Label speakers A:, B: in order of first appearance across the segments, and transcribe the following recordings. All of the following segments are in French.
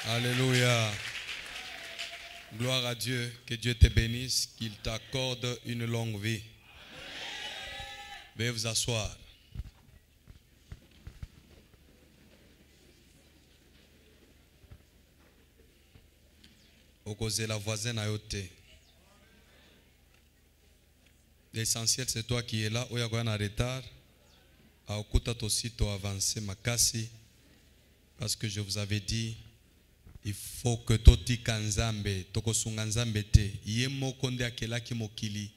A: Alléluia. Gloire à Dieu. Que Dieu te bénisse, qu'il t'accorde une longue vie. Veuillez vous asseoir. Okoze la voisine à yote. L'essentiel c'est toi qui es là. Oya kwa na retard. Aokuta tosi to avancer makasi. Parce que je vous avais dit, il faut que toti kanzambe, toko sunganzambe te. Iye moko nde akelaki mokili.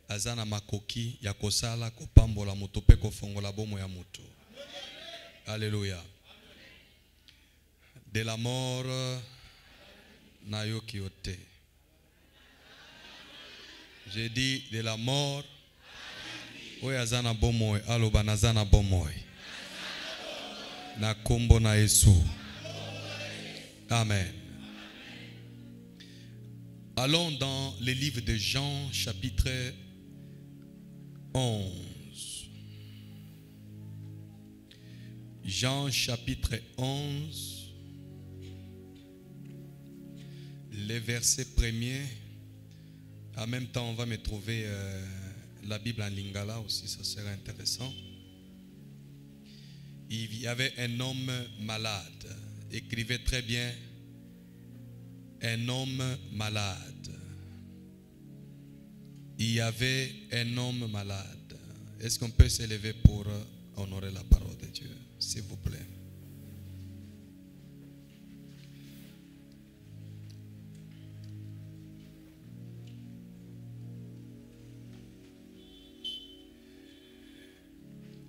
A: Azana makoki ya kosala kopambola moto pe kofongola bomo ya moto. Alléluia. De la mort na yo kiote. J'ai dit de la mort. Oye azana bomoy, aloba nazana bomoy. Na kombo na Yesu. Amen. Allons dans le livre de Jean, chapitre 11. Jean, chapitre 11. Les versets premiers. En même temps, on va me trouver la Bible en lingala aussi, ça sera intéressant. Il y avait un homme malade. Écrivez très bien. Un homme malade. Il y avait un homme malade. Est-ce qu'on peut s'élever pour honorer la parole de Dieu, s'il vous plaît?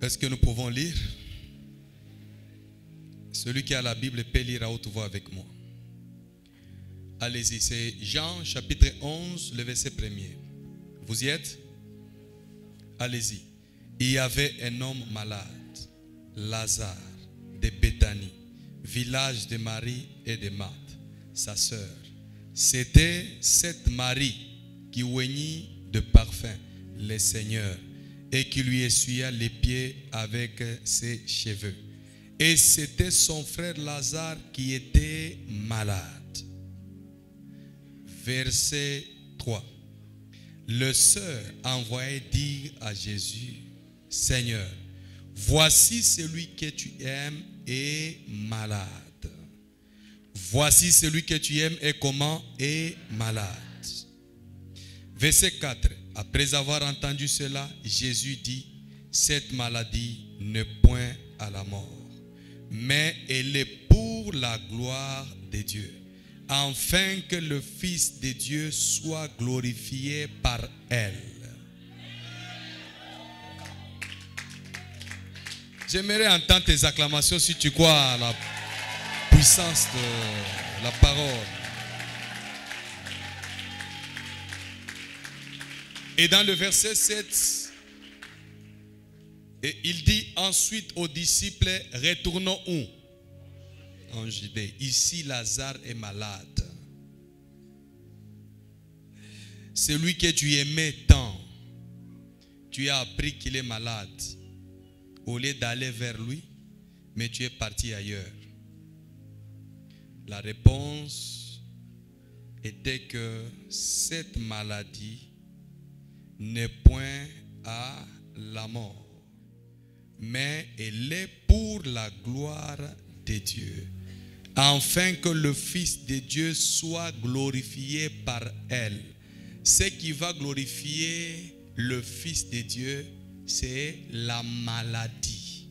A: Est-ce que nous pouvons lire? Celui qui a la Bible peut lire à haute voix avec moi. Allez-y, c'est Jean chapitre 11, le verset 1er. Vous y êtes? Allez-y. Il y avait un homme malade, Lazare, de Béthanie, village de Marie et de Marthe, sa sœur. C'était cette Marie qui oignit de parfum le Seigneur et qui lui essuya les pieds avec ses cheveux. Et c'était son frère Lazare qui était malade. Verset 3. Le sœur envoyait dire à Jésus, Seigneur, voici celui que tu aimes est malade. Voici celui que tu aimes est comment? Est malade. Verset 4. Après avoir entendu cela, Jésus dit, cette maladie n'est point à la mort, mais elle est pour la gloire de Dieu, afin que le Fils de Dieu soit glorifié par elle. J'aimerais entendre tes acclamations si tu crois à la puissance de la parole. Et dans le verset 7, et il dit ensuite aux disciples, retournons où? En Judée. Ici, Lazare est malade. Celui que tu aimais tant, tu as appris qu'il est malade. Au lieu d'aller vers lui, mais tu es parti ailleurs. La réponse était que cette maladie n'est point à la mort, mais elle est pour la gloire de Dieu, afin que le Fils de Dieu soit glorifié par elle. Ce qui va glorifier le Fils de Dieu, c'est la maladie.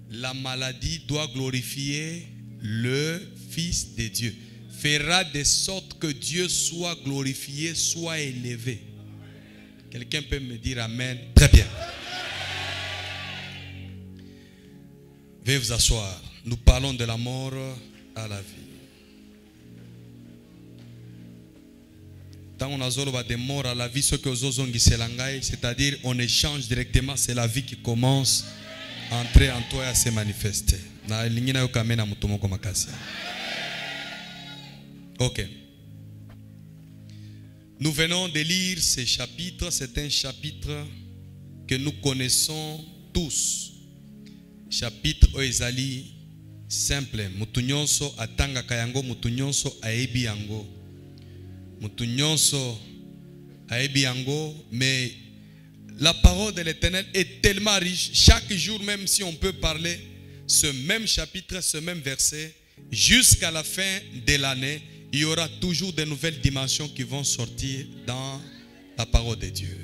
A: La maladie doit glorifier le Fils de Dieu. Fera de sorte que Dieu soit glorifié, soit élevé. Quelqu'un peut me dire amen? Très bien. Veuillez vous asseoir. Nous parlons de la mort à la vie. Tant on a des morts à la vie, ce que c'est-à-dire on échange directement, c'est la vie qui commence à entrer en toi et à se manifester. Ok. Nous venons de lire ces chapitres. C'est un chapitre que nous connaissons tous. Chapitre Oezali simple. Mutu nyonso atanga kayango, mutu nyonso aebi yango. Mutu nyonso aebi yango, mais la parole de l'Éternel est tellement riche. Chaque jour, même si on peut parler ce même chapitre, ce même verset, jusqu'à la fin de l'année, il y aura toujours de nouvelles dimensions qui vont sortir dans la parole de Dieu.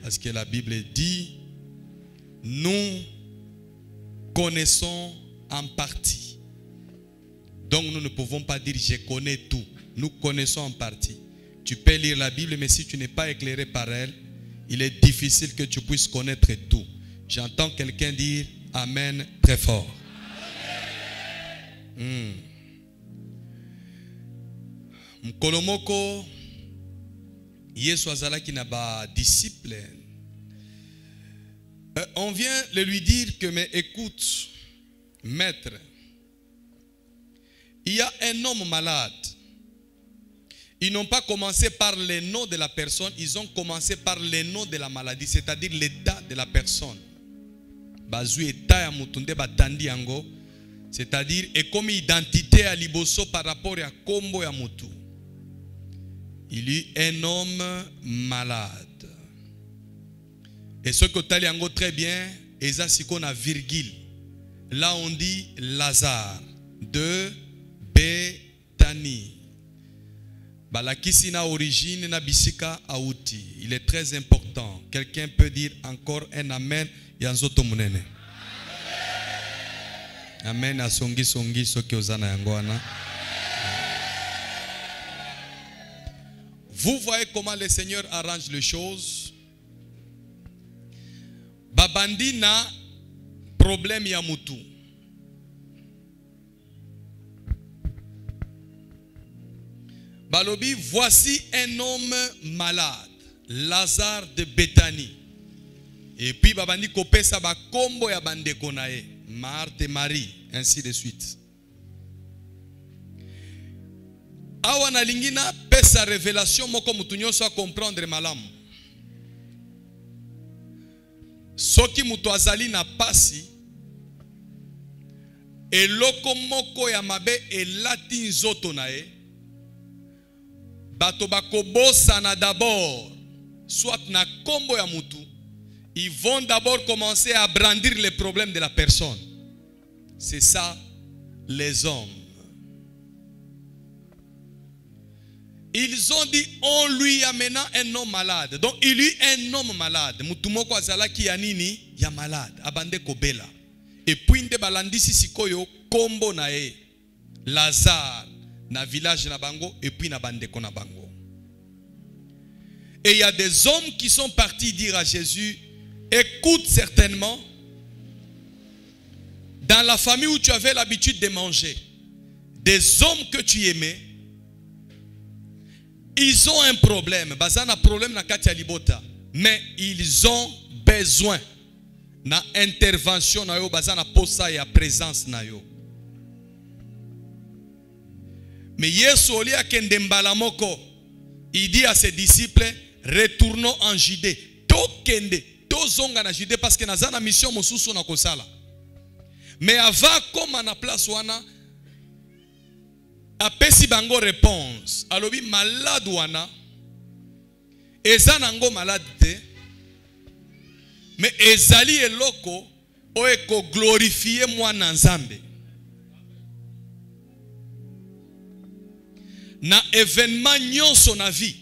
A: Parce que la Bible dit, nous connaissons en partie. Donc nous ne pouvons pas dire je connais tout. Nous connaissons en partie. Tu peux lire la Bible, mais si tu n'es pas éclairé par elle, il est difficile que tu puisses connaître tout. J'entends quelqu'un dire Amen très fort. Mkolomoko Yesu azalaki na ba disciple. On vient de lui dire que mais écoute, maître, il y a un homme malade. Ils n'ont pas commencé par le nom de la personne, ils ont commencé par le nom de la maladie, c'est-à-dire l'état de la personne. Bazui état ya mutunde batandi yango, c'est-à-dire et comme identité à liboso par rapport à kombo ya mutu. Il y a un homme malade. Et ce que tu as yango très bien, eza siko na virgule. Là on dit Lazare de Béthanie. Balakisi na origine na bisika auti. Il est très important. Quelqu'un peut dire encore un amen. Yanzoto munene. Amen. Asongi songi soki ozana yangoana. Vous voyez comment le Seigneur arrange les choses. Babandi na problème ya mutu. Balobi, voici un homme malade, Lazare de Béthanie. Et puis babandi kopesa ba kombo ya bandeko na ye, Marthe et Marie, ainsi de suite. Awa na lingina pesa révélation moko mutu nyonso a comprendre malamu. Soki mutu azali na pasi, eloko moko ya mabe elati nzoto na ye. Bato bakobosana d'abord, soit na kombo ya mutu, ils vont d'abord commencer à brandir les problèmes de la personne. C'est ça, les hommes. Ils ont dit, on lui amena un homme malade. Donc il y a un homme malade. Mutu moko azala ki ya nini? Ya malade. Abande kobela. Et puis nde balandisi sikoyo kombo na e. Lazare. Na village na bango et puis na bandeko na bango. Et il y a des hommes qui sont partis dire à Jésus, écoute certainement, dans la famille où tu avais l'habitude de manger, des hommes que tu aimais, ils ont un problème. Bazana problème na kati libota, mais ils ont besoin na intervention na yo, bazana posa ya présence na yo. Mais Yesu olia kende mbala moko, il dit à ses disciples, retournons en Judée. To kende, to zonga na Judée parce que naza na mission mosusu na kosala. Mais avant comme na place wana, apesi bango réponse. Alobi malade wana, eza nango malade te, mais ezali eloko o eko glorifier mwana nzambe. Na événement nyonso na vie,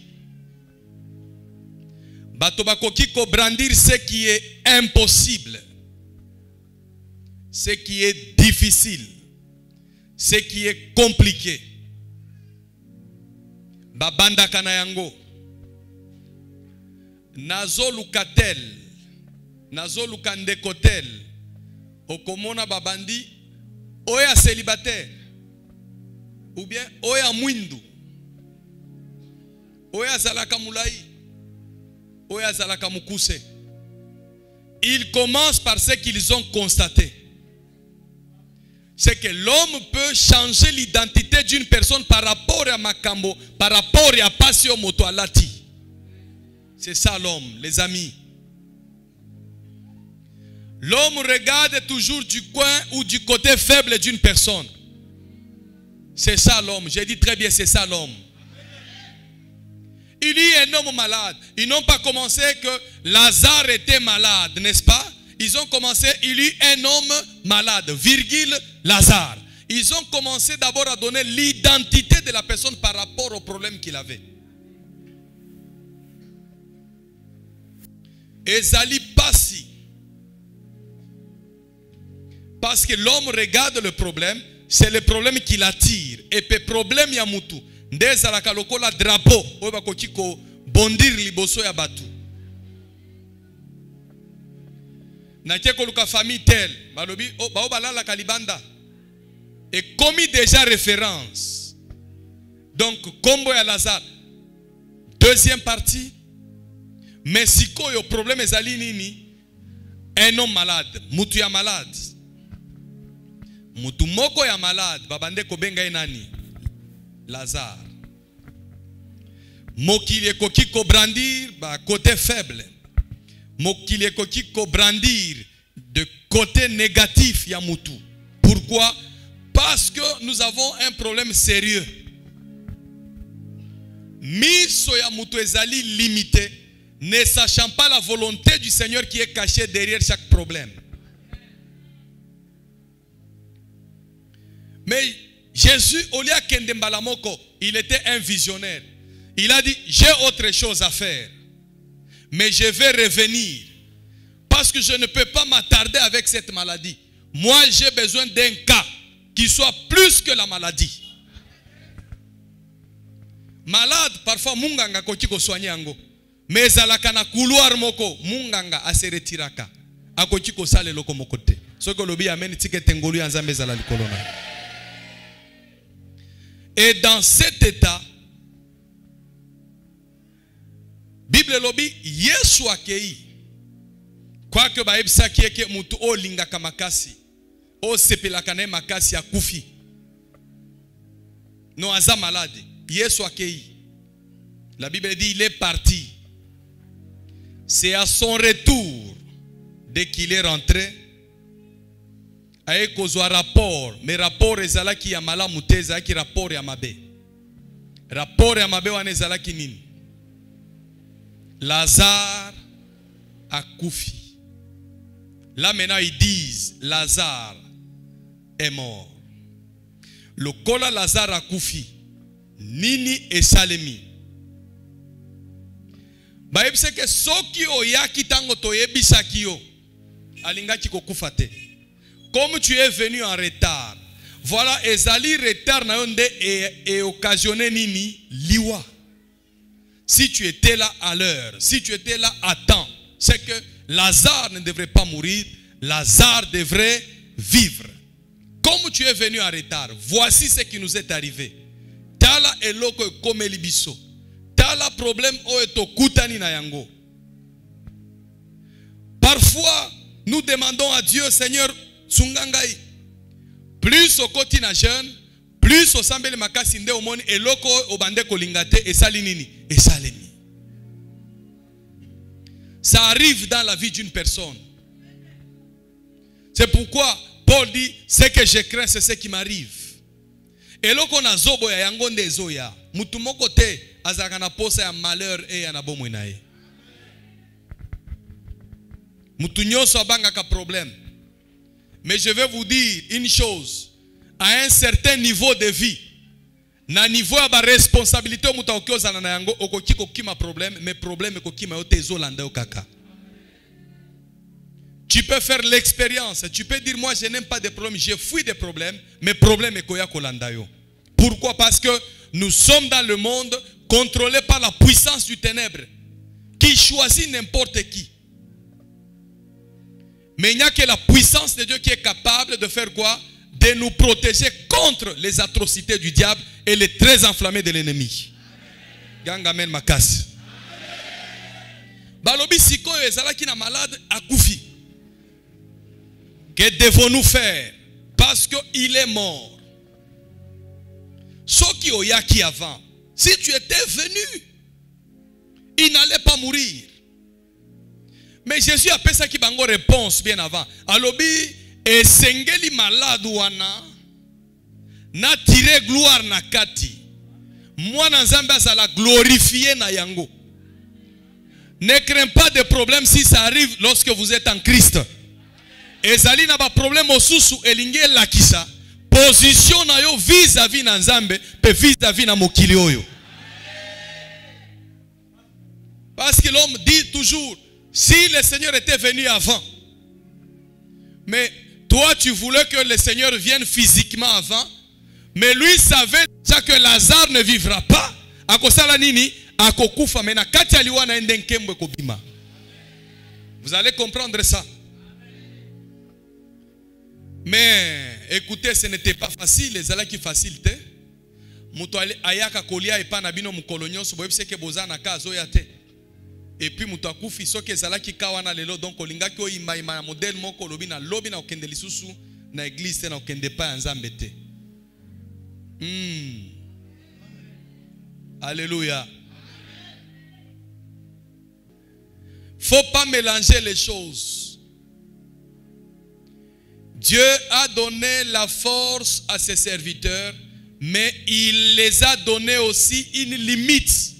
A: bato bakoki ko brandir ce qui est impossible, ce qui est difficile, ce qui est compliqué. Babanda kana yango. Nazo lukatel, nazo lukandekotel, okomona babandi, oya célibataire, ou bien oya mwindu. Oya zalaka mulai, oya zalaka mukuse. Ils commencent par ce qu'ils ont constaté. C'est que l'homme peut changer l'identité d'une personne par rapport à makambo, par rapport à passion moto alati. C'est ça l'homme, les amis. L'homme regarde toujours du coin ou du côté faible d'une personne. C'est ça l'homme. J'ai dit très bien, c'est ça l'homme. Il y a un homme malade. Ils n'ont pas commencé que Lazare était malade, n'est-ce pas? Ils ont commencé, il y a un homme malade, virgule, Lazare. Ils ont commencé d'abord à donner l'identité de la personne par rapport au problème qu'il avait. Ezali Passi. Parce que l'homme regarde le problème, c'est le problème qui l'attire. Et le problème ya mutu. Ndeza la kaloko la drapeau. Oba kochiko bondir liboso ya batu. Na keko luka famille tel. Balobi, baoba la kalibanda. Et commis déjà référence. Donc, combo ya Lazare. Deuxième partie. Mais si il y a problème ezali nini, un homme malade, mutu ya malade. Mutu moko ya malade, babande ko benga nani? Lazare. Mokili ekoki ko brandir ba côté faible. Mokili ekoki ko brandir de côté négatif ya mutu. Pourquoi? Parce que nous avons un problème sérieux. Miso ya mutu ezali limité, ne sachant pas la volonté du Seigneur qui est cachée derrière chaque problème. Mais Jésus, au lieu de Mbalamoko, il était un visionnaire. Il a dit, j'ai autre chose à faire. Mais je vais revenir. Parce que je ne peux pas m'attarder avec cette maladie. Moi, j'ai besoin d'un cas qui soit plus que la maladie. Malade, parfois, munganga koti ko soigner ango. Mais alaka na couloir moko, munganga ase retiraka. Akoti ko sale loko mokote. Ce que lobi amen tike tengolu ya nzambe zala likolo na. Et dans cet état, Bible lobi Yesu akei. Quoique ba ebisa kieke mutu o linga kamakasi. O sepelaka na makasi akufi. No aza malade. Yesu akei. La Bible dit il est parti. C'est à son retour, dès qu'il est rentré, avec un rapport, mais rapport ezala ki ya malamu te ezala ki rapport ya mabe. Rapport ya mabe wana ezala ki nini? Lazare a koufi. Là maintenant ils disent Lazare est mort. Le kola Lazare a koufi. Nini esalemi. Baebise ke soki oyaki tango toyebisaki yo alingaki kokufa te. Comme tu es venu en retard, voilà ezali retard na yonde et occasionné nini liwa. Si tu étais là à l'heure, si tu étais là à temps, c'est que Lazare ne devrait pas mourir, Lazare devrait vivre. Comme tu es venu en retard, voici ce qui nous est arrivé. Tala eloko comme libiso. Tala problème o eto kutani na yango. Parfois, nous demandons à Dieu, Seigneur, sungangai. Plus au koti na jeune, plus au sambele makasi nde omoni eloko obande kolingate et salinini et salemi. Ça arrive dans la vie d'une personne. C'est pourquoi Paul dit, ce que je crains, c'est ce qui m'arrive. Eloko na zobo ya yango nde zoya. Mutu moko te azaka na posa ya malheur e ya na bomoi na ye. Mutu nyonso abangaka problème. Mais je vais vous dire une chose. À un certain niveau de vie, na niveau ya ba responsabilité o mutu okiozana na yango okoki kokima problème, mais problème kokima yo te ezolanda yo kaka. Tu peux faire l'expérience. Tu peux dire, moi je n'aime pas de problèmes. Je fuis des problèmes. Mais problème est koya kolanda yo. Pourquoi? Parce que nous sommes dans le monde contrôlé par la puissance du ténèbre. Qui choisit n'importe qui. Mais il n'y a que la puissance de Dieu qui est capable de faire quoi? De nous protéger contre les atrocités du diable et les traits enflammés de l'ennemi. Gangamen makas. Balobi sikoyo ezalaki na malade akufi. Que devons-nous faire? Parce qu'il est mort. Ce qui oyaki avant, si tu étais venu, il n'allait pas mourir. Mais Jésus a fait ça qui bango réponse bien avant. Alobi et sengeli malade wana na tiré gloire na kati. Moi na Nzambe azala glorifié na yango. Ne crains pas de problème si ça arrive lorsque vous êtes en Christ. Ezali na ba problème osusu elingi lakisa. Position na yo vis-à-vis na Nzambe pe vis-à-vis na mokili oyo. Parce que l'homme dit toujours, si le Seigneur était venu avant, mais toi tu voulais que le Seigneur vienne physiquement avant, mais lui savait déjà que Lazare ne vivra pas. Akosala nini? Akokufa mena kati aliwa na ende nkembe kobima. Vous allez comprendre ça. Mais écoutez, ce n'était pas facile, les alaki facilité. Muto ayaka kolia epa na bino mukolonyo so boyebise ke bozana ka azoya te. Et puis muto akufi soki ezalaki kawana lelo donc olingaki oyimba imba na modèle moko lobi na lobi na okende lisusu na église na okende pa ya Nzambe te. Alléluia. Faut pas mélanger les choses. Dieu a donné la force à ses serviteurs, mais il les a donné aussi une limite.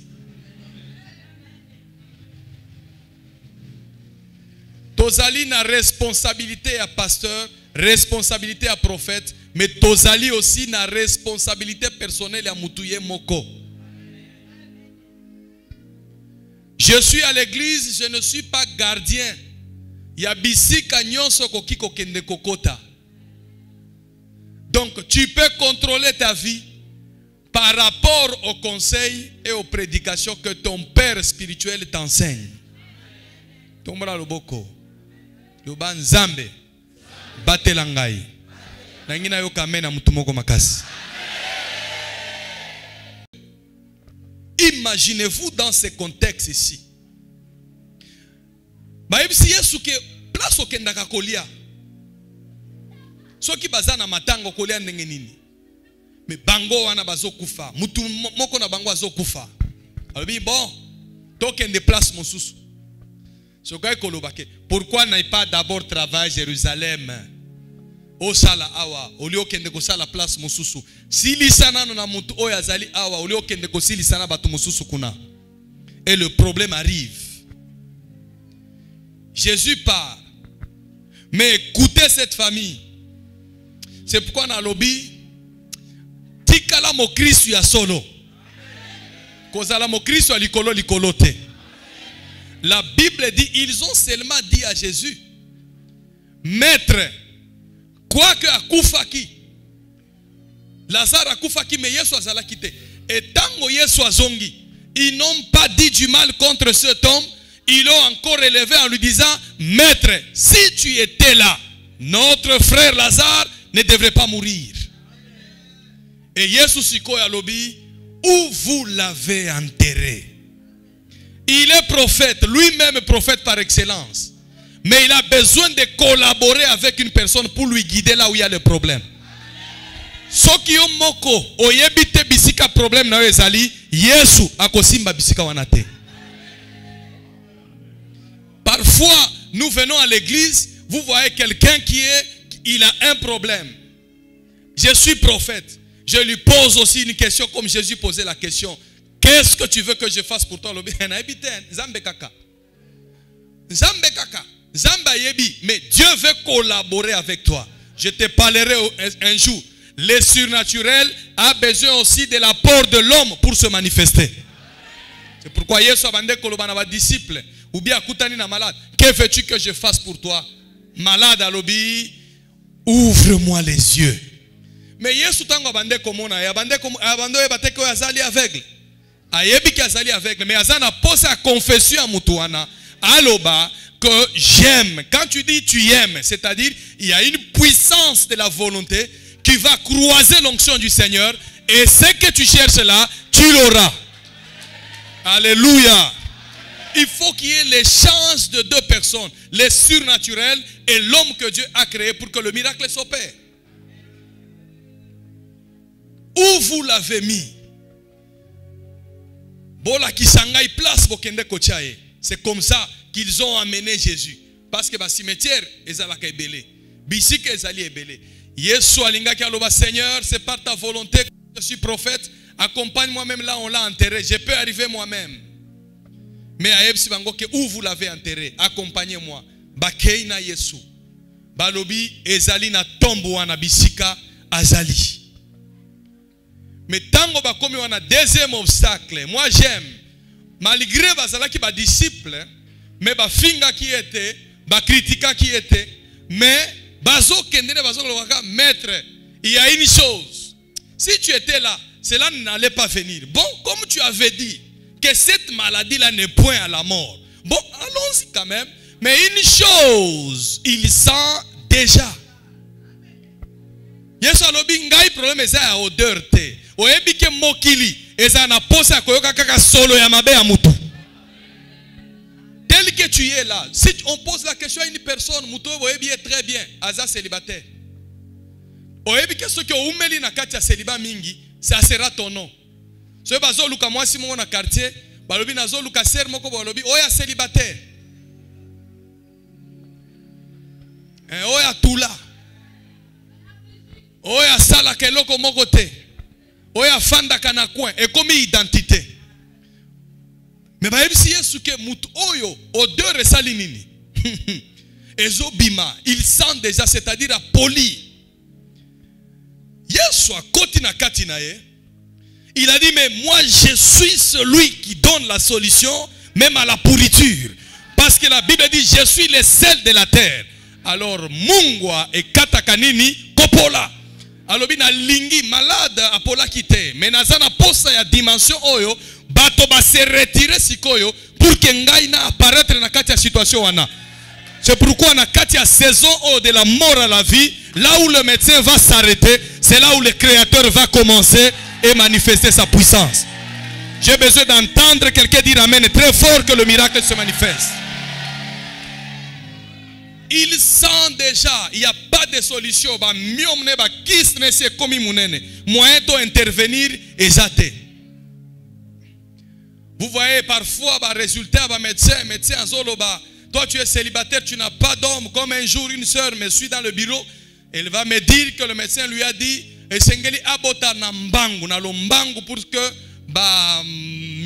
A: Tozali na responsabilité à pasteur, responsabilité à prophète, mais tozali aussi na responsabilité personnelle à mutuye moko. Je suis à l'église, je ne suis pas gardien. Ya bisika nyonso koki kokende kokota. Donc tu peux contrôler ta vie par rapport aux conseils et aux prédications que ton père spirituel t'enseigne. Tombra loboko. Loba Nzambe batela ngai. Na ngina yo kamena mutu moko makasi. Imaginez-vous dans ce contexte ici. Baibisi Yesu ke place okendaka kolia. Soki bazana matango kolia ndenge nini. Mais bango wana bazokufa. Mutu moko na bango azokufa. Alobi bon, tokende place mosusu. Sokai kolobake. Pourquoi n'aille pas d'abord travailler à Jérusalem? O sala awa, olio kende ko sala place mosusu. Sili sana na mutu oya zali awa, olio kende ko sili sana batu mosusu kuna. Et le problème arrive. Jésus part. Mais écoutez cette famille. C'est pourquoi dans lobby tikala mo Christ ya solo. Kozala mo Christ ya likolo likolote. La Bible dit, ils ont seulement dit à Jésus, Maître, quoique akufaki, Lazare akufaki, mais Yesu azalaki te. Et tango Yesu azongi, ils n'ont pas dit du mal contre cet homme, ils l'ont encore élevé en lui disant, Maître, si tu étais là, notre frère Lazare ne devrait pas mourir. Et Yesu siko ya lobi, où vous l'avez enterré? Il est prophète, lui-même prophète par excellence. Mais il a besoin de collaborer avec une personne pour lui guider là où il y a le problème. Soki yo moko oyebite bisika problème na ezali, Yesu akosimba bisika wanate. Parfois, nous venons à l'église, vous voyez quelqu'un il a un problème. Je suis prophète. Je lui pose aussi une question comme Jésus posait la question. Qu'est-ce que tu veux que je fasse pour toi? Zambe kaka. Zambe kaka. Zamba yebi. Mais Dieu veut collaborer avec toi. Je te parlerai un jour. Le surnaturel a besoin aussi de l'apport de l'homme pour se manifester. C'est pourquoi Yesu abande koloba na ba disciple. Ou bien akutani na malade. Que veux-tu que je fasse pour toi? Malade alobi. Ouvre-moi les yeux. Mais Yesu tango abande komona. Abande ebate ko azali aveugle. Ayebi ki azali aveugle. Mais azana pose à confession à mutuana. Aloba. Que j'aime. Quand tu dis tu aimes, c'est-à-dire il y a une puissance de la volonté qui va croiser l'onction du Seigneur et ce que tu cherches là, tu l'auras. Alléluia. Il faut qu'il y ait l'échange de deux personnes, le surnaturel et l'homme que Dieu a créé pour que le miracle s'opère. Où vous l'avez mis? Bola kisangai place bokende kochaye. C'est comme ça qu'ils ont amené Jésus. Parce que le cimetière est à la Kébélé. Bisik est allé Ebélé. Yesu alinga ki aloba, Seigneur, c'est par ta volonté que je suis prophète. Accompagne-moi même là, on l'a enterré. Je peux arriver moi-même. Mais à Ebsi Bangoke, où vous l'avez enterré, accompagnez-moi. Bakei na Yesu. Balobi ezali na tombo wana bisika azali. Mais tango bakomi wana deuxième obstacle. Moi j'aime. Malgré bazalaki ba disciple, mais ba finga qui était, ba critica qui était, mais bazo kendene bazo lwaka maître, il y a une chose. Si tu étais là, cela n'allait pas venir. Bon, comme tu avais dit que cette maladie là n'est point à la mort. Bon, allons-y quand même. Mais une chose, il sent déjà. Yesu alobi ngai problème eza ya odeur te. Oyebi ke mokili eza na posa koyoka kaka solo ya mabe ya mutu. Tel que tu es là, si on pose la question à une personne, mutu oyebi est très bien, aza célibataire. Oyebi ke soki oumeli na kati ya célibat mingi, ça sera ton nom. So bazo luka mwasi mo na quartier, balobi nazo luka ser moko balobi oya célibataire. Oya tula. Oya sala keloko moko te. Oya fanda kana coin. Et comme identité. Mais ba ebisi Yesu ke mutu oyo odeur esali nini. Ezo bima. Il sent déjà, c'est-à-dire à poli. Yesu a koti na kati na ye. Il a dit, mais moi je suis celui qui donne la solution même à la pourriture. Parce que la Bible dit, je suis le sel de la terre. Alors, mungwa et katakanini kopola. Alors, bina lingi malade apola kite. Mais nazana posa ya dimension oyo, bato ba se retirer sikoyo pour que ngai na apparaître na kati ya situation wana. C'est pourquoi na kati ya saison o de la mort à la vie, là où le médecin va s'arrêter, c'est là où le créateur va commencer et manifester sa puissance. J'ai besoin d'entendre quelqu'un dire amen très fort que le miracle se manifeste. Il sent déjà, il n'y a pas de solution. Moyen d'intervenir et j'attends. Vous voyez parfois, résultat, médecin, toi tu es célibataire, tu n'as pas d'homme. Comme un jour, une soeur me suit dans le bureau, elle va me dire que le médecin lui a dit, Esengeli abota na mbangu, na lombangu pour que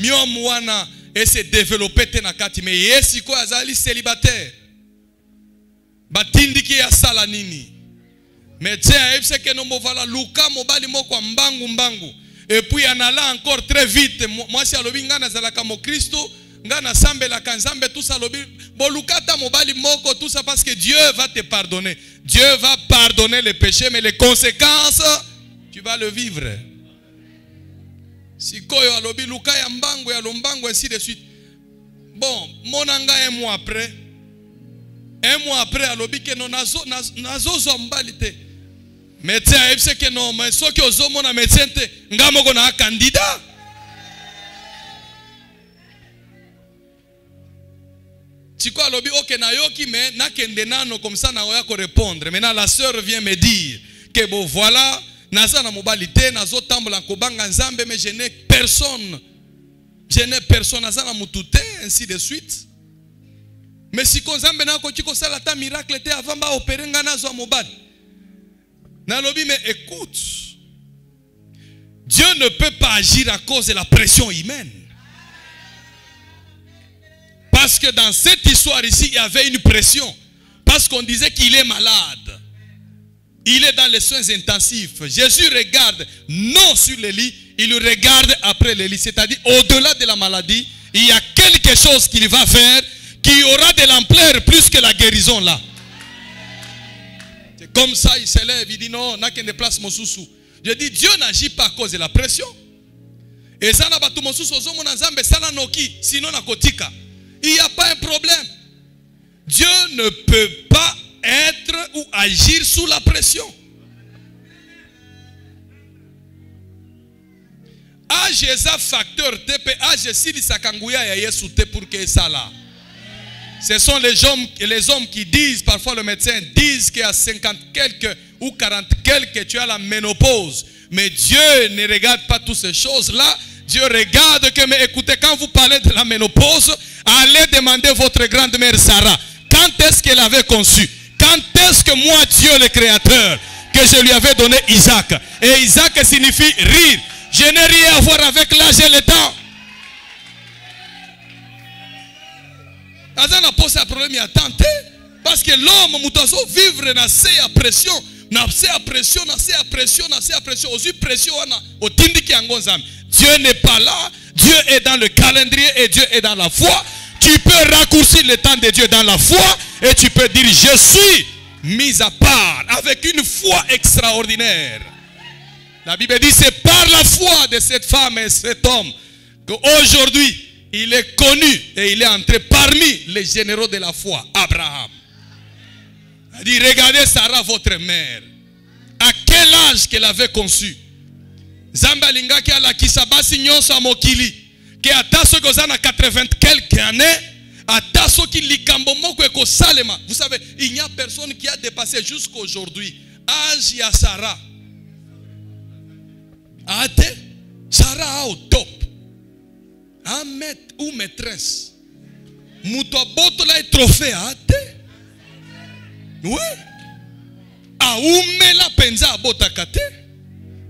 A: miom wana et se développer te na kati. Mais yesi ko azali célibataire. Batindiki ya sala nini. Médecin ebse ke no movala luka mobali moko mbangu mbangu. Et puis en allant encore très vite, moi si alobi ngana zalaka mo Kristo, ngana sambe la kanzambe tout ça lobi bolukata mobali moko tout ça parce que Dieu va te pardonner. Dieu va pardonner les péchés mais les conséquences tu vas le vivre. Si koyo alobi luka ya mbangu ya lombangu ainsi de suite. Bon, monanga un mois après. Un mois après, alobi ke no nazo zombalite. Médecin a dit que non, mais ce qui est au monde médecin, ngamo kona candidat. Tiko alobi ok na yoki mais na kende nano comme ça na oya ko répondre. Maintenant la sœur vient me dire que bon voilà, naza na mobilité, nazo tambola kobanga nzambe mais je n'ai personne. Je n'ai personne naza na mutute ainsi de suite. Mais si konzambe na ko tiko sala ta miracle te avant ba opérer ngana zo mobile. Nalobi, mais écoute, Dieu ne peut pas agir à cause de la pression humaine. Parce que dans cette histoire ici, il y avait une pression. Parce qu'on disait qu'il est malade. Il est dans les soins intensifs. Jésus regarde non sur le lit, il regarde après le lit. C'est-à-dire, au-delà de la maladie, il y a quelque chose qu'il va faire qui aura de l'ampleur plus que la guérison là. Comme ça, il se lève, il dit non, n'a qu'un déplace mon sous-sous. Je dis, Dieu n'agit pas à cause de la pression. Et ça n'a pas tout mon sous-sous, sinon na kotika. Il n'y a pas un problème. Dieu ne peut pas être ou agir sous la pression. Age eza facteur TP, age sili sakanguya ya Yesu te pour que ça là. Ce sont les hommes qui disent, parfois le médecin disent qu'à 50 quelques ou 40 quelques, tu as la ménopause. Mais Dieu ne regarde pas toutes ces choses-là. Dieu regarde que, mais écoutez, quand vous parlez de la ménopause, allez demander votre grand-mère Sarah, quand est-ce qu'elle avait conçu? Quand est-ce que moi, Dieu le Créateur, que je lui avais donné Isaac? Et Isaac signifie rire. Je n'ai rien à voir avec l'âge et le temps. Azana pose un problème, il a tenté. Parce que l'homme, moutazo, vivre dans cette pression. Dieu n'est pas là. Dieu est dans le calendrier et Dieu est dans la foi. Tu peux raccourcir le temps de Dieu dans la foi et tu peux dire je suis mis à part avec une foi extraordinaire. La Bible dit c'est par la foi de cette femme et cet homme qu'aujourd'hui il est connu et il est entré parmi les généraux de la foi. Abraham. Il dit regardez Sarah votre mère. À quel âge qu'elle avait conçu? Zamba lingaki ala kisabasi nyonso amokili. Que ataso kozana 80 quelques années. Ataso ki likambo moko eko salema. Vous savez, il n'y a personne qui a dépassé jusqu'à aujourd'hui âge ya Sarah. Ate Sarah au top. Un maître ou maîtresse. Muto botola et trophée ate. Oui. Aumela penza abotakate.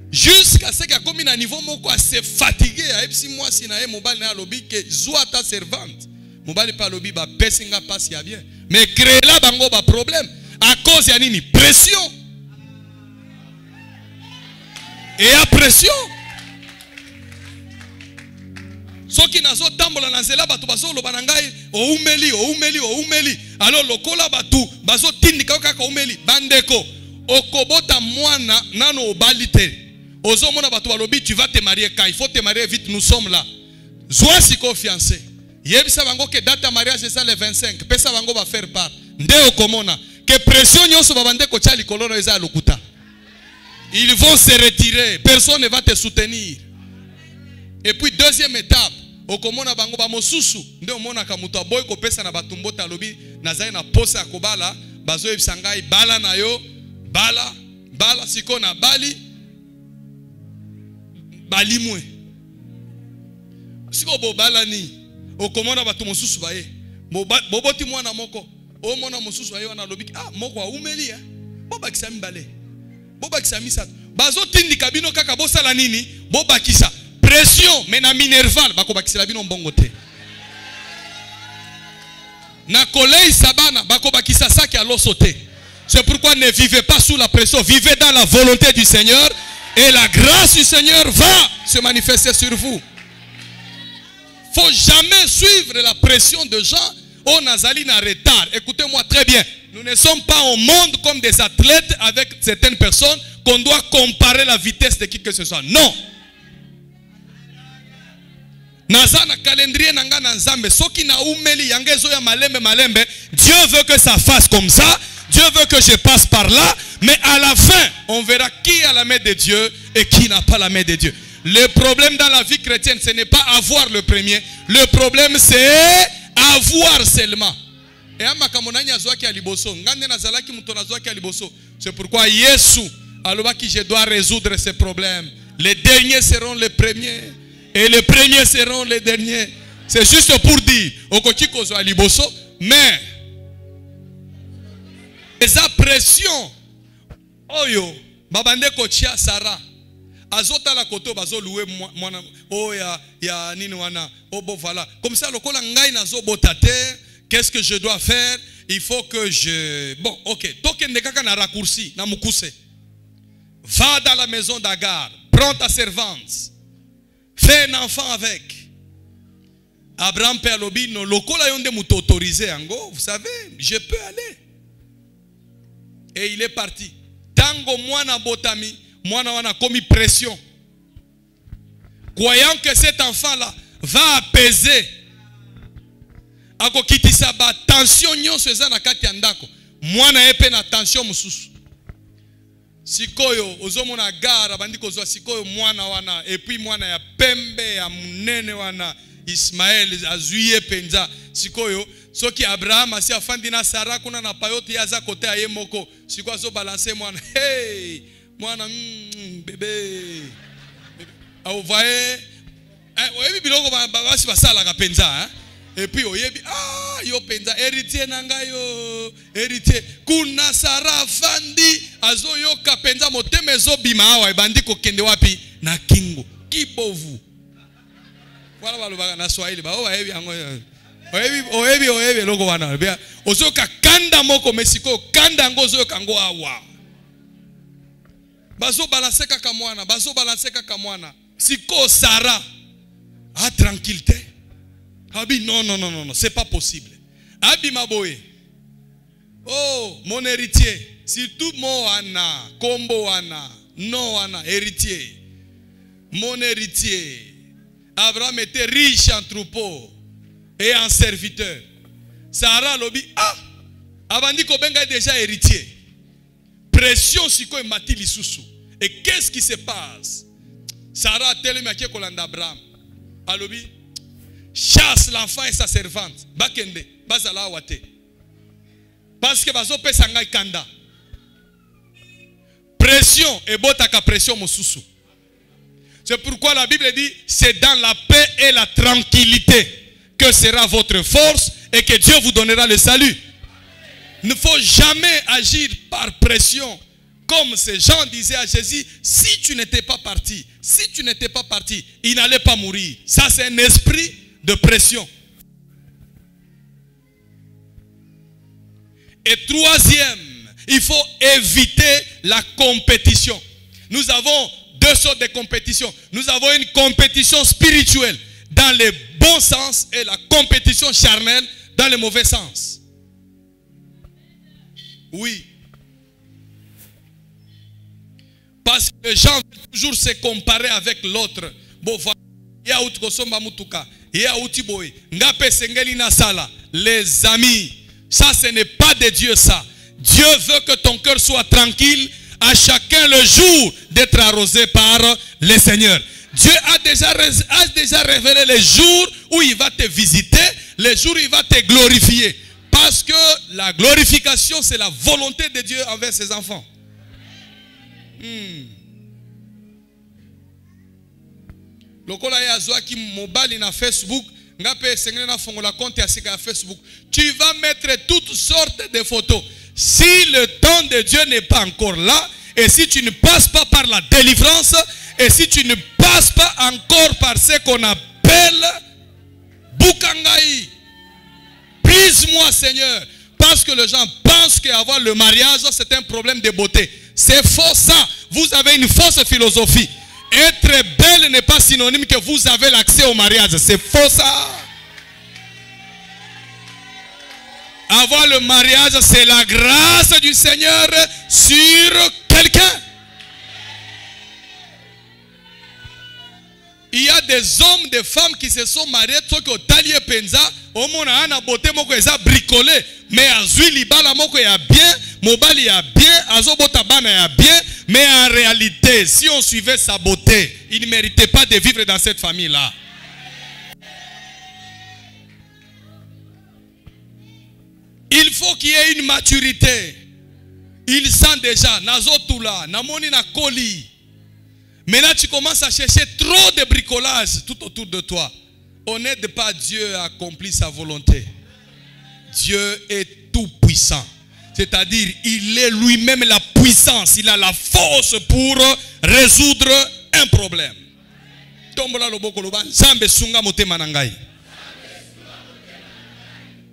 A: Jusqu'à ce qu'il a commis un niveau moko assez fatigué. Si moi si nae mobile na lobby que zoa ta servante. Mobile pas lobby ba pesinga passe ya bien. Mais créer là bango ba problème à cause ya nini pression. Et à pression. Soki nazo tambola na nzela batu bazo loba na ngai oumeli. Alors lokola batu bazo tindika kaka oumeli bandeko okobota mwana nano obalite. Ozo mona batu balobi tu vas te marier quand il faut te marier vite, nous sommes là. Zoa siko fiancé. Yebisa bango que date à mariage c'est ça le 25. Pesa bango va faire part. Nde okomona que pression nyonso babandeko tcha likolo na eza lokuta. Ils vont se retirer, personne ne va te soutenir. Et puis deuxième étape, okomona bango ba mosusu nde omona ka muto aboy ko pesa na batumbota lobi nazai na posa kobala bazo ebisangai bala na yo bala siko na bali balimwe siko bo bala ni okomona batu mosusu baye boboti mwana moko o mona mosusu baye wana lobi moko aumeli bobakisa mbale bobakisa misatu bazo tindika bino kaka bosala nini bobakisa pression mais na minerval bakobakisa bino mbongo te na kolei sabana bakobakisa saki aloso te. C'est pourquoi ne vivez pas sous la pression, vivez dans la volonté du Seigneur et la grâce du Seigneur va se manifester sur vous. Faut jamais suivre la pression de gens. Oh nazali na retard. Écoutez-moi très bien. Nous ne sommes pas au monde comme des athlètes avec certaines personnes qu'on doit comparer la vitesse de qui que ce soit. Non. Nazana calendrier nanga na nzambe soki na umeli yangezo ya malembe Dieu veut que ça fasse comme ça. Dieu veut que je passe par là, mais à la fin, on verra qui a la main de Dieu et qui n'a pas la main de Dieu. Le problème dans la vie chrétienne, ce n'est pas avoir le premier. Le problème, c'est avoir seulement. C'est pourquoi Yesu, alors que je dois résoudre ces problèmes. Les derniers seront les premiers et les premiers seront les derniers. C'est juste pour dire, mais eza pression oyo babande kotia Sarah azota la koto bazo louer mwana o ya nini wana obo voilà comme ça lokola ngai nazo botate qu'est-ce que je dois faire? Il faut que je bon OK tokende kaka na raccourci na mukuse va dans la maison d'Agar, prends ta servante, fais un enfant avec. Abraham père lobi no lokola yonde muto autorisé ango, vous savez je peux aller. Et il est parti. Tango mwana botami, mwana wana komi pression. Croyant que cet enfant-là va apaiser. Ako kitisa ba tension nyonso eza na kati ya ndako. Mwana epe na tension mususu. Sikoyo ozomona gara bandi kozwa sikoyo mwana wana et puis mwana ya pembe ya munene wana Ismaël azuye penza sikoyo soki Abraham asi afandi na Sarah kuna na payote yaza kote aye moko sikoyo zo balancer mwana hey mwana bébé au voyez oyebi biloko basi basala ka penza Et puis oyebi ah yo penza héritier nanga yo héritier kuna Sara fandi azo yo kapenza motema ezo bima awa ebandi kokende wapi na kingo kibovu. Voilà balobaka na Swahili ba oyebi yango oyebi loko wana bia ozo ka kanda moko mesiko kanda ngo ozo kango awa bazo balancer kaka mwana siko Sara a tranquillité. Abi non, c'est pas possible. Abi maboye. Oh, mon héritier, surtout mo ana, kombo ana, no ana, héritier. Mon héritier. Abraham était riche en troupeaux et en serviteurs. Sarah lobi abandi kobenga déjà héritier. Pression siko emati lisusu. Et qu'est-ce qui se passe? Sarah telemi akie kolanda Abraham. Alobi chasse l'enfant et sa servante. Bakende, bazala wate. Parce que bazo pesa ngai kanda. Pression et botaka pression mosusu. C'est pourquoi la Bible dit c'est dans la paix et la tranquillité que sera votre force et que Dieu vous donnera le salut. Il ne faut jamais agir par pression. Comme ces gens disaient à Jésus, si tu n'étais pas parti, il n'allait pas mourir. Ça c'est un esprit de pression. Et troisième, il faut éviter la compétition. Nous avons deux sortes de compétitions. Nous avons une compétition spirituelle dans le bon sens et la compétition charnelle dans le mauvais sens. Oui. Parce que les gens veulent toujours se comparer avec l'autre. Les amis, ça ce n'est pas de Dieu ça. Dieu veut que ton cœur soit tranquille à chacun le jour d'être arrosé par le Seigneur. Dieu a déjà révélé les jours où il va te visiter, les jours où il va te glorifier. Parce que la glorification c'est la volonté de Dieu envers ses enfants. Lokola ya zoaki mobile na Facebook, ngape sengene na fongola compte ya sika Facebook. Tu vas mettre toutes sortes de photos. Si le temps de Dieu n'est pas encore là, et si tu ne passes pas par la délivrance, et si tu ne passes pas encore par ce qu'on appelle Bukangai, prise-moi Seigneur. Parce que les gens pensent qu'avoir le mariage, c'est un problème de beauté. C'est faux ça. Vous avez une fausse philosophie. Être belle n'est pas synonyme que vous avez l'accès au mariage. C'est faux ça. Avoir le mariage, c'est la grâce du Seigneur sur quelqu'un. Il y a des hommes, des femmes qui se sont mariés, au talier penza, au mona ana beauté moko eza bricolé, mais azui libala moko ya bien, mobali ya bien, azobota bana ya bien, mais en réalité, si on suivait sa beauté, il ne méritait pas de vivre dans cette famille-là. Il faut qu'il y ait une maturité. Il sent déjà, nazotula, namoni na koli. Maintenant, tu commences à chercher trop de bricolage tout autour de toi. On n'aide pas Dieu à accomplir sa volonté. Dieu est tout puissant. C'est-à-dire, il est lui-même la puissance. Il a la force pour résoudre un problème.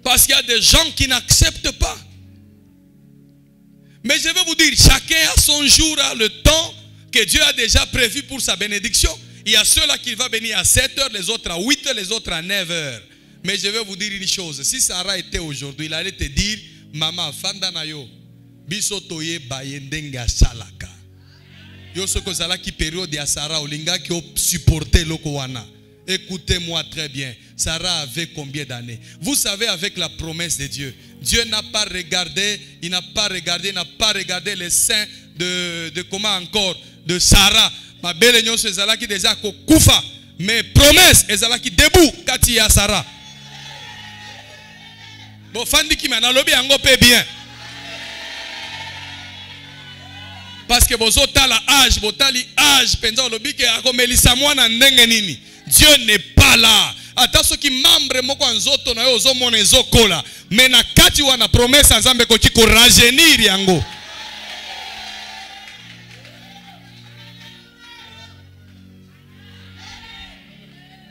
A: Parce qu'il y a des gens qui n'acceptent pas. Mais je vais vous dire, chacun a son jour, a le temps que Dieu a déjà prévu pour sa bénédiction. Il y a ceux-là qui vont venir à 7 heures, les autres à 8 heures, les autres à 9 heures. Mais je vais vous dire une chose. Si Sarah était aujourd'hui, il allait te dire, Maman, fandanayo, bisotoye bayendenga salaka. Yo soko salaki période ya Sarah olinga qui supporté lokowana. Écoutez-moi très bien. Sarah avait combien d'années? Vous savez, avec la promesse de Dieu, Dieu n'a pas regardé, il n'a pas regardé les seins de comment encore, de Sarah. Ma belle union c'est Sarah qui déjà koufa. Mais promesse, et Sarah qui debout, kati ya Sarah. Bon, fandi qui m'a lobby en peu bien. Parce que vous avez l'âge, vous avez l'âge, Dieu n'est pas là. ata soki membre moko nzoto na yo ozomona ezokola mais na kati wana promesse nzambe koki ko rajeunir yango.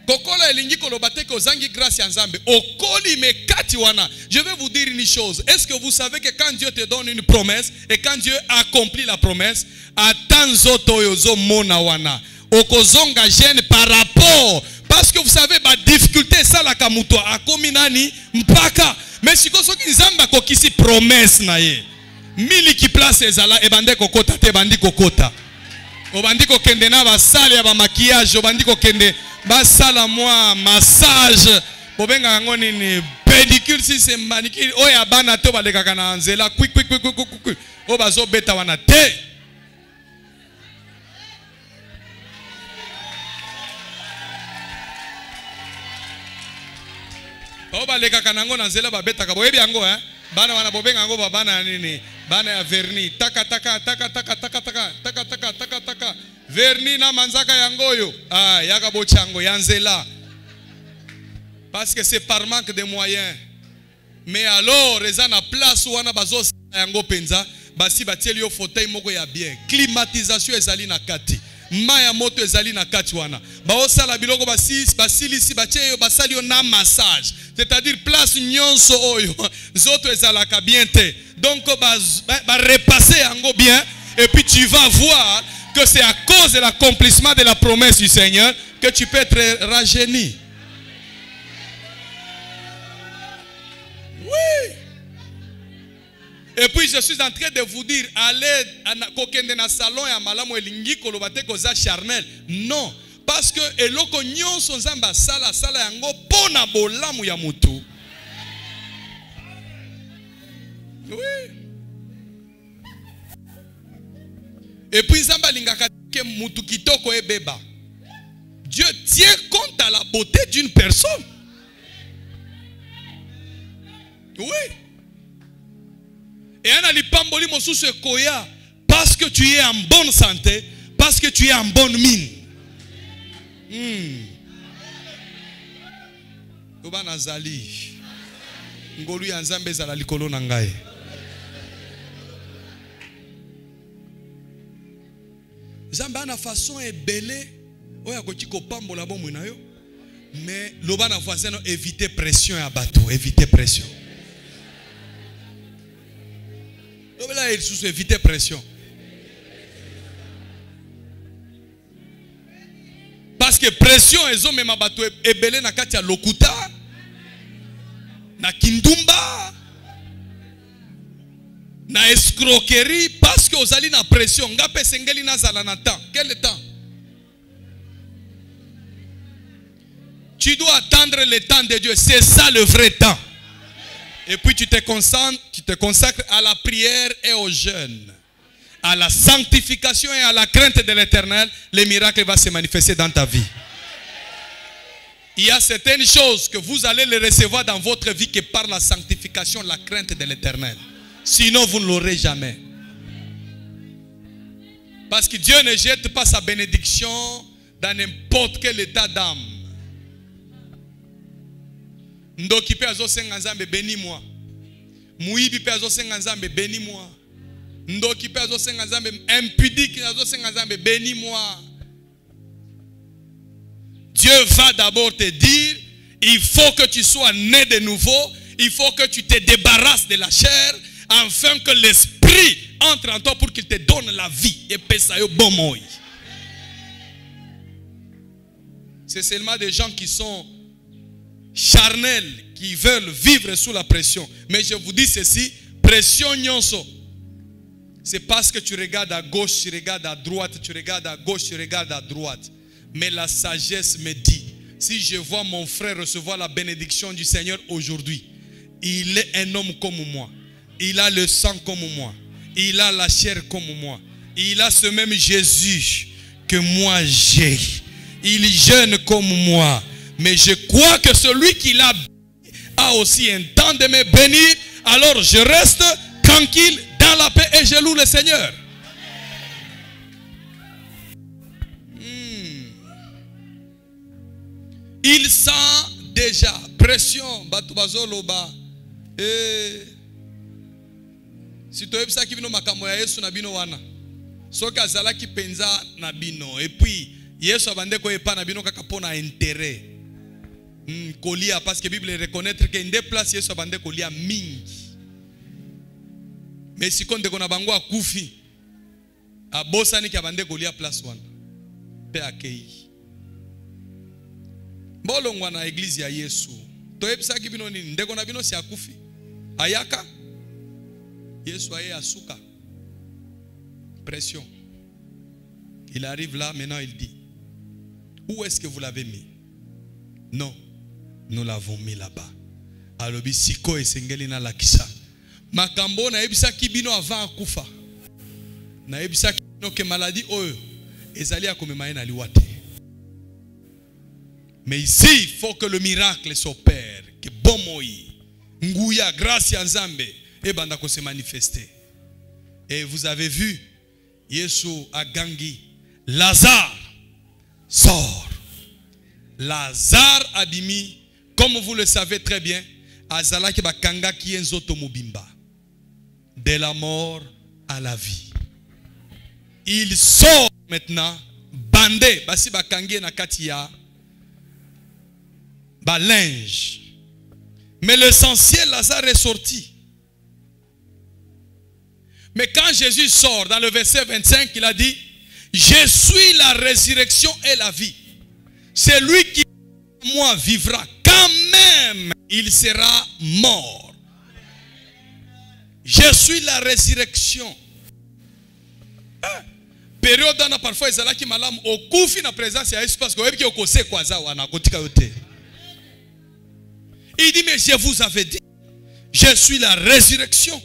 A: Kokola elingi koloba te ko zangi grâce ya nzambe okoli me kati wana. Je vais vous dire une chose. Est-ce que vous savez que quand Dieu te donne une promesse et quand Dieu accomplit la promesse, ata nzoto oyo ozomona wana okozonga jeune par rapport, parce que vous savez ba difficulté ça la kamuto akomi nani mpaka mais siko soki nzamba kokisi promesse na ye mili ki place ezala ebande kokota te bandi kokota obandi kokende na basale ya ba maquillage obandi kokende basala moi massage bobenga yango nini pédicure si c'est manicure oya bana to balekaka na nzela quick o bazo beta wana te. Oba leka kanango na nzela babeta ka boyebi yango bana wana bobenga yango bana nini bana ya verni taka verni na manzaka yango yo yaka bochango ya nzela parce que c'est par manque de moyens mais alors eza na place wana bazo yango penza basi batieli yo fauteuil moko ya bien climatisation ezali na kati maya moto ezali na kati wana baosala biloko basilisi batie basali yo na massage, c'est-à-dire place nyonso oyo nzoto ezalaka bien te donc ba repasser yango bien et puis tu vas voir que c'est à cause de l'accomplissement de la promesse du Seigneur que tu peux être rajeuni. Oui. Et puis je suis en train de vous dire, allez kokende na salon ya malamu elingi koloba te koza charnel. Non, parce que eloko nyonso nzamba sala yango pona bolamu ya mutu. Oui. Et puis nzamba lingaka ke mutu kitoko ebeba. Dieu tient compte à la beauté d'une personne. Oui. Et un alipamboli mosusu koya parce que tu es en bonne santé, parce que tu es en bonne mine. Oba nazali. Ngolu ya nzambe zala likolo na ngai. Nzambe ana façon ebele oya koki kopambola bomwe na yo. Mais loba na voisin éviter pression ya bateau, éviter pression. Là, il sous éviter pression. Parce que pression ezo mema bato ebele na kati ya lokuta na kindumba na escroquerie parce que ozali na pression ngape sengeli na zala na temps. Quel temps? Tu dois attendre le temps de Dieu, c'est ça le vrai temps. Et puis tu te consacres à la prière et au jeûne, à la sanctification et à la crainte de l'Éternel. Le miracle va se manifester dans ta vie. Il y a certaines choses que vous allez les recevoir dans votre vie que par la sanctification, la crainte de l'Éternel. Sinon, vous ne l'aurez jamais. Parce que Dieu ne jette pas sa bénédiction dans n'importe quel état d'âme. Ndoki pe azo senga nzambe bénis-moi. Muibi pe azo senga nzambe bénis-moi. Ndoki pe azo senga nzambe impudique azo senga nzambe bénis-moi. Dieu va d'abord te dire, il faut que tu sois né de nouveau, il faut que tu te débarrasses de la chair afin que l'esprit entre en toi pour qu'il te donne la vie et pesa yo bon moi. C'est seulement des gens qui sont charnels, qui veulent vivre sous la pression. Mais je vous dis ceci, pression nyonso. C'est parce que tu regardes à gauche, tu regardes à droite, tu regardes à gauche, tu regardes à droite. Mais la sagesse me dit, si je vois mon frère recevoir la bénédiction du Seigneur aujourd'hui, il est un homme comme moi. Il a le sang comme moi. Il a la chair comme moi. Il a ce même Jésus que moi j'ai. Il jeûne comme moi. Mais je crois que celui qui l'a a aussi un temps de me bénir. Alors je reste tranquille dans la paix et je loue le Seigneur. Il sent Déjà, pression, batu bazoloba. Si tu as ça qui vient makambo ya Yesu na bino wana. Soki azalaki penza na bino. Et puis, Yesu abande ko epa na bino kaka pona intérêt. Kolia parce que la Bible reconnaître que des places Yesu abande kolia mingi. Mais si konde kona bango akufi. Abosani ki abande kolia place wana. Pe akei. Bolongwa na église ya Yesu. Toyebisa ki bino nini ndeko na bino si akufi. Ayaka. Yesu aye asuka. Pression. Il arrive là, maintenant il dit, où est-ce que vous l'avez mis? Non, nous l'avons mis là-bas. Alobi siko esengeli na lakisa. Makambo na ebisa ki bino avant akufa. Na ebisa ki bino ke maladie oyo ezali akomema na liwate. Mais ici, il faut que le miracle s'opère. Que bon moi, nguya, grâce à Nzambe, et bandako se manifester. Et vous avez vu, Yesu a gangi, Lazare sort. Lazare a bimi, comme vous le savez très bien, azala ki bakanga ki enzoto mobimba. De la mort à la vie. Il sort maintenant, bandé, basi bakangi na katia. Linge. Mais l'essentiel, Lazare est sorti. Mais quand Jésus sort dans le verset 25, il a dit, je suis la résurrection et la vie. Celui qui moi vivra, quand même il sera mort. Je suis la résurrection. Période dans parfois ils allaient qui malam au koufi na présence ya Yesu parce que oyebi ki okose kwaza wana kotika yote. Il dit, mais je vous avais dit, je suis la résurrection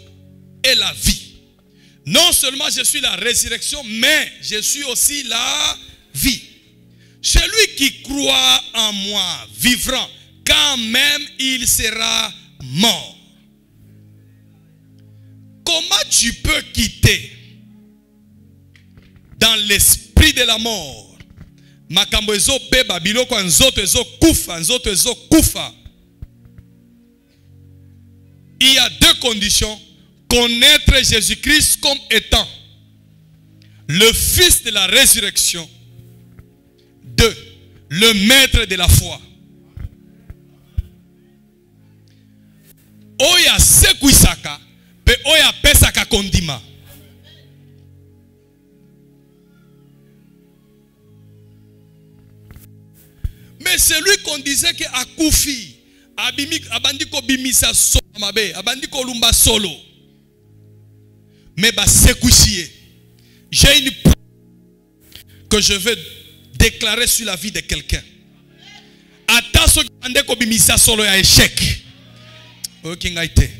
A: et la vie. Non seulement je suis la résurrection, mais je suis aussi la vie. Celui qui croit en moi vivra, quand même il sera mort. Comment tu peux quitter dans l'esprit de la mort? Makambo ezo beba biloko nzoto ezo kufa. Il y a deux conditions. Connaître Jésus-Christ comme étant le Fils de la résurrection. 2. Le maître de la foi. Oya sekuisaka, pe oya pesaka kondima. Mais celui qu'on disait que akufi, abandiko bimisa solo mabe, abandiko lumba solo. Mais sekuisie. J'ai une preuve que je veux déclarer sur la vie de quelqu'un. Attention abandiko bimisa solo ya échec. Okingaite.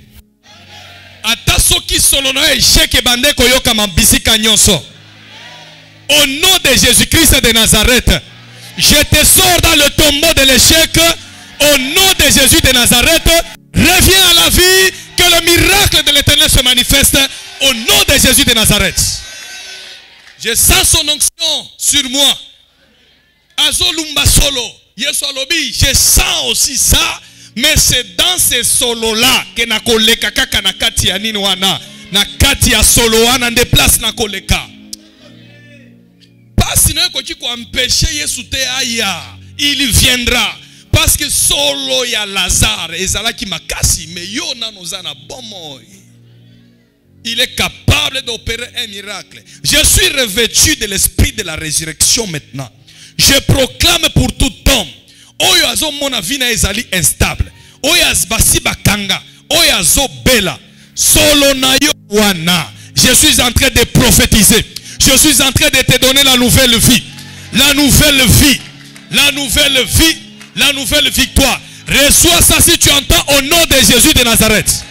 A: Attention qui solo na échec e bandeko yoka mambisika nyonso. Au nom de Jésus-Christ de Nazareth, je te sors dans le tombeau de l'échec. Au nom de Jésus de Nazareth, reviens à la vie, que le miracle de l'Éternel se manifeste au nom de Jésus de Nazareth. Je sens son onction sur moi. Azolumba solo. Yesu alobi, je sens aussi ça, mais c'est dans ces solos-là que na koleka kaka na kati ya nini wana, na kati ya solo wana nde place na koleka. Pas sinon ko ki ko empêcher Yesu te aya, il viendra. Parce que solo ya Lazare ezalaki makasi, mais yo nanozana bomoy. Il est capable d'opérer un miracle. Je suis revêtu de l'esprit de la résurrection maintenant. Je proclame pour tout homme. Oyo azo mona vina ezali instable. Oyo azbasi bakanga. Oyo azo bela. Solo na yo wana. Je suis en train de prophétiser. Je suis en train de te donner la nouvelle vie. La nouvelle vie. La nouvelle vie. La nouvelle victoire. Reçois ça si tu entends au nom de Jésus de Nazareth.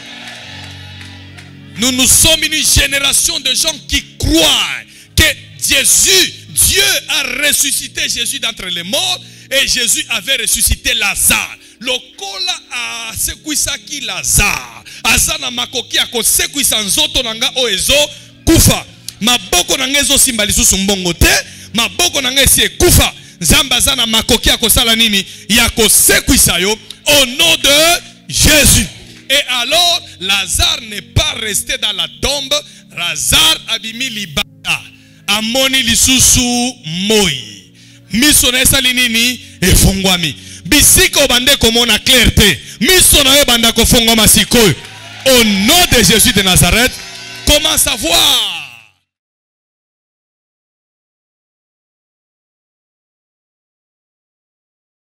A: Nous sommes une génération de gens qui croient que Dieu a ressuscité Jésus d'entre les morts et Jésus avait ressuscité Lazare. Lokola a sekuisaki Lazare. Azana makoki ako sekuisa nzoto nanga oezo kufa. Maboko nanga ezo simba lisusu mbongo te. Maboko nanga esi kufa. Zambazana makoki ya kosala nini? Ya kosekwisa yo au nom de Jésus. Et alors, Lazare n'est pas resté dans la tombe. Lazare abimi libanda. Amoni lisusu moi. Miso na esali nini? Efungwami. Bisiko bande komona clarté. Miso na banda kofungwama sikoyo. Au nom de Jésus de Nazareth, commence à voir